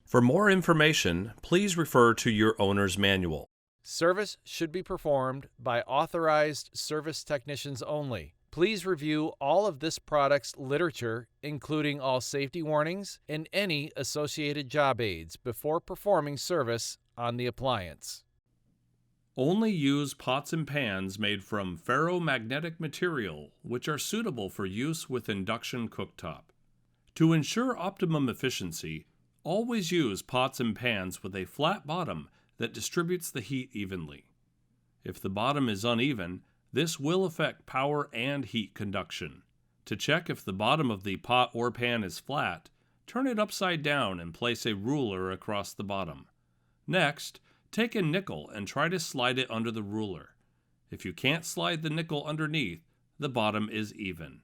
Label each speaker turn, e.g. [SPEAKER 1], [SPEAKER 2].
[SPEAKER 1] For more information, please refer to your owner's manual.
[SPEAKER 2] Service should be performed by authorized service technicians only. Please review all of this product's literature, including all safety warnings and any associated job aids, before performing service on the appliance.
[SPEAKER 1] Only use pots and pans made from ferromagnetic material, which are suitable for use with induction cooktop. To ensure optimum efficiency, always use pots and pans with a flat bottom that distributes the heat evenly. If the bottom is uneven, this will affect power and heat conduction. To check if the bottom of the pot or pan is flat, turn it upside down and place a ruler across the bottom. Next, take a nickel and try to slide it under the ruler. If you can't slide the nickel underneath, the bottom is even.